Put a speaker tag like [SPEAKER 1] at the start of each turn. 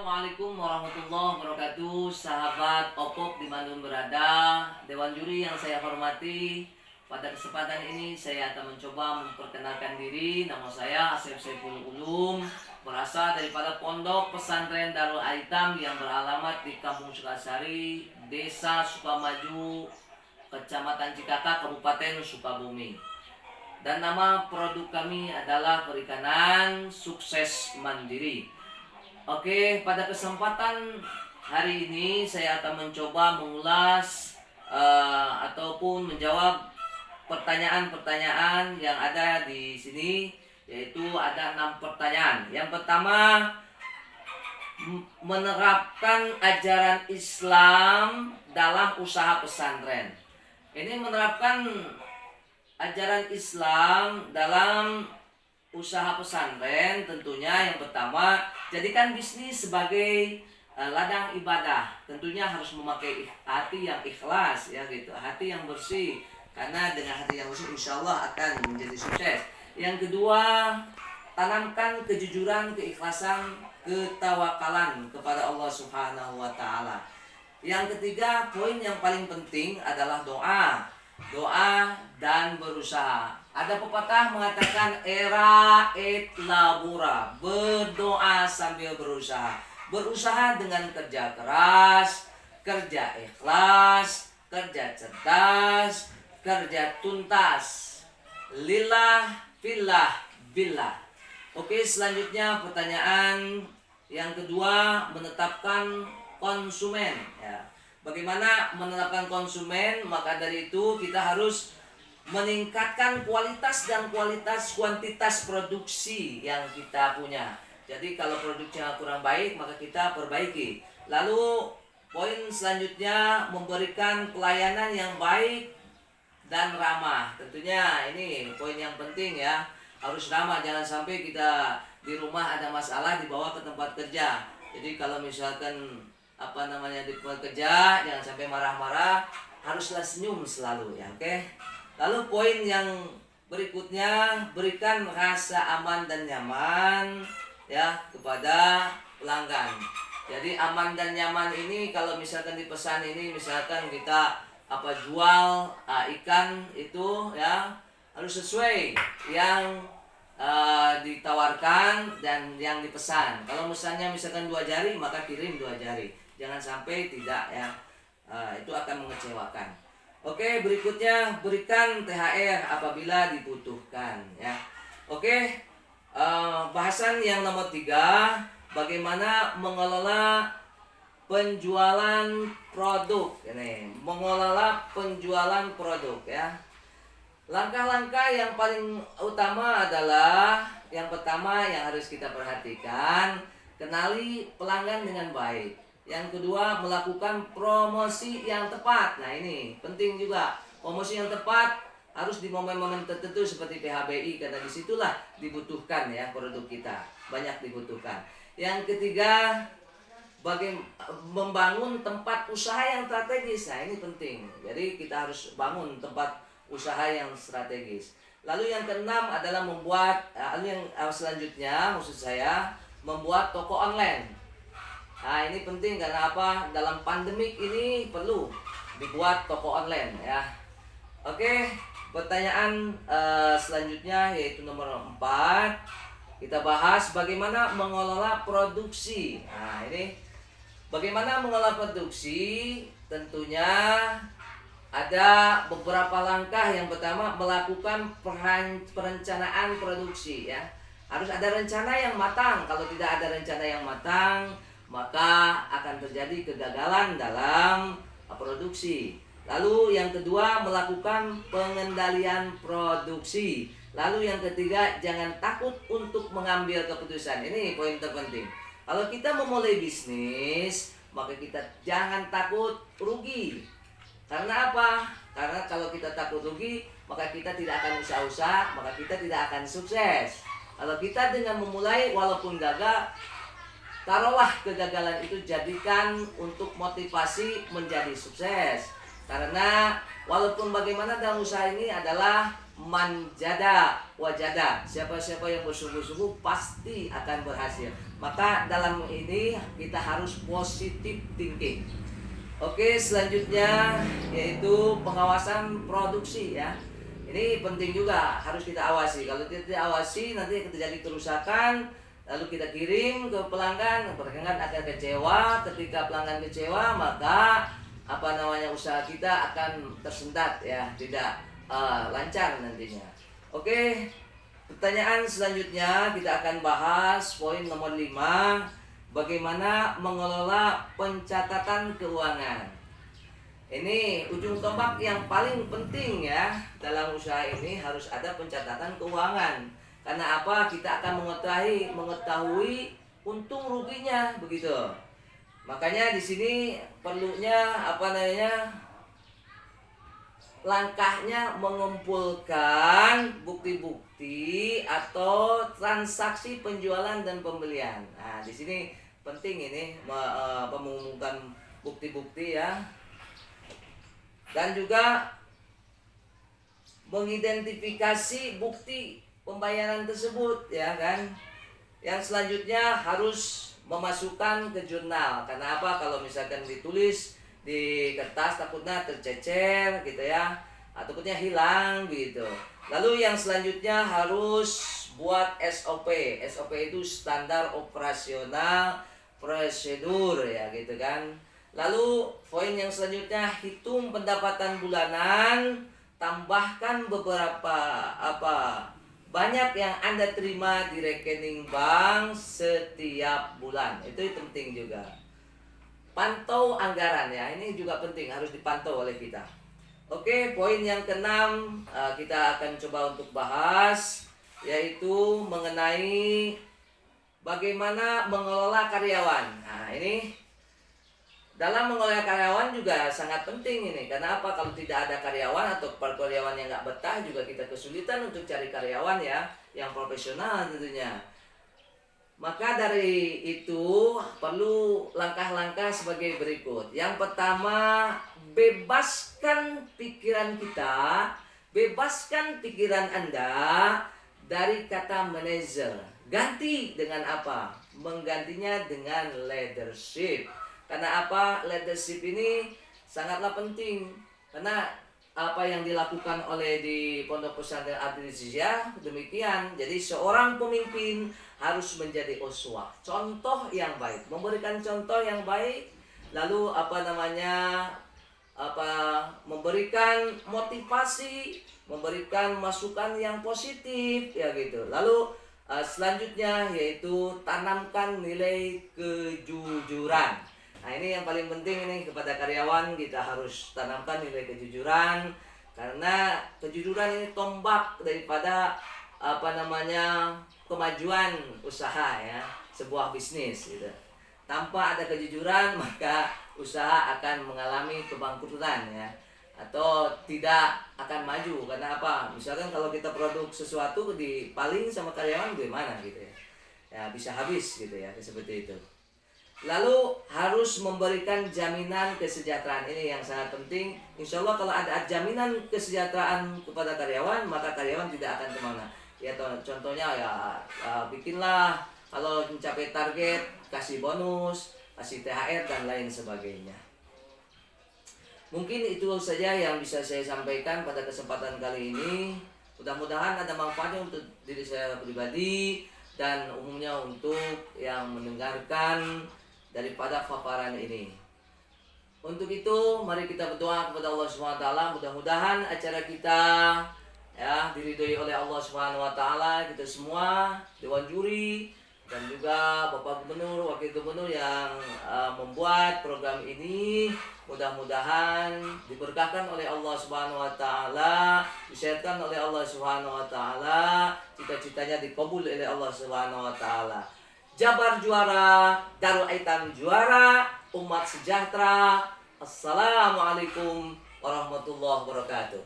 [SPEAKER 1] Assalamualaikum warahmatullahi wabarakatuh. Sahabat Opok dimanapun berada, Dewan Juri yang saya hormati, pada kesempatan ini saya akan mencoba memperkenalkan diri. Nama saya Asep Saiful Ulum, berasal daripada Pondok Pesantren Darul Aitam yang beralamat di Kampung Sukasari, Desa Sukamaju, Kecamatan Cikata, Kabupaten Sukabumi. Dan nama produk kami adalah perikanan sukses mandiri. Oke, pada kesempatan hari ini saya akan mencoba mengulas ataupun menjawab pertanyaan-pertanyaan yang ada di sini, yaitu ada 6 pertanyaan. Yang pertama, menerapkan ajaran Islam dalam usaha pesantren. Ini menerapkan ajaran Islam dalam usaha pesantren, tentunya yang pertama, jadikan bisnis sebagai ladang ibadah. Tentunya harus memakai hati yang ikhlas, ya gitu, hati yang bersih, karena dengan hati yang bersih insya Allah akan menjadi sukses. Yang kedua, tanamkan kejujuran, keikhlasan, ketawakalan kepada Allah Subhanahu wa taala. Yang ketiga, poin yang paling penting adalah doa. Doa dan berusaha. Ada pepatah mengatakan era et labora, berdoa sambil berusaha. Berusaha dengan kerja keras, kerja ikhlas, kerja cerdas, kerja tuntas. Lillah, fillah, billah. Oke, selanjutnya pertanyaan yang kedua, menetapkan konsumen, ya. Bagaimana menetapkan konsumen? Maka dari itu kita harus meningkatkan kualitas dan kuantitas produksi yang kita punya. Jadi kalau produknya kurang baik, maka kita perbaiki. Lalu poin selanjutnya, memberikan pelayanan yang baik dan ramah. Tentunya ini poin yang penting, ya. Harus ramah, jangan sampai kita di rumah ada masalah dibawa ke tempat kerja. Jadi kalau misalkan di tempat kerja, jangan sampai marah-marah, haruslah senyum selalu, ya. Oke. Lalu poin yang berikutnya, berikan rasa aman dan nyaman, ya, kepada pelanggan. Jadi aman dan nyaman ini kalau misalkan dipesan ini, misalkan kita jual ikan itu, ya, harus sesuai yang ditawarkan dan yang dipesan. Kalau misalnya misalkan 2 jari, maka kirim 2 jari. Jangan sampai tidak, ya. Itu akan mengecewakan. Oke, berikutnya berikan THR apabila dibutuhkan, ya. Oke, bahasan yang nomor 3, bagaimana mengelola penjualan produk. Ini mengelola penjualan produk, ya. Langkah-langkah yang paling utama adalah, yang pertama yang harus kita perhatikan, kenali pelanggan dengan baik. Yang kedua, melakukan promosi yang tepat. Nah, ini penting juga. Promosi yang tepat harus di momen-momen tertentu seperti PHBI, karena disitulah dibutuhkan, ya, produk kita. Banyak dibutuhkan. Yang ketiga, membangun tempat usaha yang strategis. Nah, ini penting. Jadi kita harus bangun tempat usaha yang strategis. Lalu yang keenam adalah selanjutnya maksud saya membuat toko online. Nah, ini penting karena apa? Dalam pandemik ini perlu dibuat toko online, ya. Oke, pertanyaan selanjutnya yaitu nomor 4. Kita bahas bagaimana mengelola produksi. Nah, ini bagaimana mengelola produksi? Tentunya ada beberapa langkah. Yang pertama, melakukan perencanaan produksi, ya. Harus ada rencana yang matang. Kalau tidak ada rencana yang matang, maka akan terjadi kegagalan dalam produksi. Lalu yang kedua, melakukan pengendalian produksi. Lalu yang ketiga, jangan takut untuk mengambil keputusan. Ini poin terpenting. Kalau kita memulai bisnis, maka kita jangan takut rugi. Karena apa? Karena kalau kita takut rugi, maka kita tidak akan usaha-usaha, maka kita tidak akan sukses. Kalau kita dengan memulai walaupun gagal, taruhlah kegagalan itu jadikan untuk motivasi menjadi sukses. Karena walaupun bagaimana dalam usaha ini adalah manjada wajada. Siapa-siapa yang bersungguh-sungguh pasti akan berhasil. Maka dalam ini kita harus positive thinking. Oke, selanjutnya yaitu pengawasan produksi ya. Ini penting juga, harus kita awasi. Kalau tidak awasi nanti terjadi kerusakan, lalu kita kirim ke pelanggan akan kecewa. Ketika pelanggan kecewa, maka usaha kita akan tersendat ya, tidak lancar nantinya. Oke, pertanyaan selanjutnya kita akan bahas poin nomor 5, bagaimana mengelola pencatatan keuangan. Ini ujung tombak yang paling penting ya, dalam usaha ini harus ada pencatatan keuangan. Karena apa? Kita akan mengetahui untung ruginya begitu. Makanya di sini perlunya langkahnya mengumpulkan bukti-bukti atau transaksi penjualan dan pembelian. Nah, di sini penting ini mengumpulkan bukti-bukti ya. Dan juga mengidentifikasi bukti pembayaran tersebut ya kan. Yang selanjutnya harus memasukkan ke jurnal. Karena apa? Kalau misalkan ditulis di kertas takutnya tercecer gitu ya, takutnya hilang gitu. Lalu yang selanjutnya harus buat SOP. SOP itu standar operasional prosedur ya gitu kan. Lalu poin yang selanjutnya, hitung pendapatan bulanan, tambahkan beberapa banyak yang Anda terima di rekening bank setiap bulan. Itu penting juga. Pantau anggaran ya, ini juga penting, harus dipantau oleh kita. Oke, poin yang keenam kita akan coba untuk bahas, yaitu mengenai bagaimana mengelola karyawan. Nah, ini dalam mengelola karyawan juga sangat penting ini. Karena apa? Kalau tidak ada karyawan atau karyawan yang nggak betah, juga kita kesulitan untuk cari karyawan ya yang profesional tentunya. Maka dari itu perlu langkah-langkah sebagai berikut. Yang pertama, bebaskan pikiran kita, bebaskan pikiran Anda dari kata manajer. Ganti dengan apa? Menggantinya dengan leadership. Karena apa? Leadership ini sangatlah penting. Karena apa yang dilakukan oleh di Pondok Pesantren Al-Diriyah demikian. Jadi seorang pemimpin harus menjadi uswah, contoh yang baik, memberikan contoh yang baik. Lalu memberikan motivasi, memberikan masukan yang positif ya gitu. Lalu selanjutnya yaitu tanamkan nilai kejujuran. Nah, ini yang paling penting ini kepada karyawan, kita harus tanamkan nilai kejujuran. Karena kejujuran ini tombak daripada kemajuan usaha ya, sebuah bisnis gitu. Tanpa ada kejujuran maka usaha akan mengalami kebangkrutan ya, atau tidak akan maju. Karena apa? Misalkan kalau kita produk sesuatu dipaling sama karyawan gimana gitu ya. Ya bisa habis gitu ya, seperti itu. Lalu harus memberikan jaminan kesejahteraan, ini yang sangat penting. Insya Allah kalau ada jaminan kesejahteraan kepada karyawan, maka karyawan tidak akan kemana. Ya contohnya ya bikinlah kalau mencapai target, kasih bonus, kasih THR dan lain sebagainya. Mungkin itu saja yang bisa saya sampaikan pada kesempatan kali ini. Mudah-mudahan ada manfaatnya untuk diri saya pribadi dan umumnya untuk yang mendengarkan daripada paparan ini. Untuk itu mari kita berdoa kepada Allah SWT. Mudah-mudahan acara kita ya diridhoi oleh Allah SWT. Kita semua, Dewan Juri dan juga Bapak Gubernur, Wakil Gubernur yang membuat program ini, mudah-mudahan diberkahkan oleh Allah SWT, disehatkan oleh Allah SWT, cita-citanya dikabul oleh Allah SWT. Jabar juara, Darul Aitam juara, umat sejahtera. Assalamualaikum warahmatullahi wabarakatuh.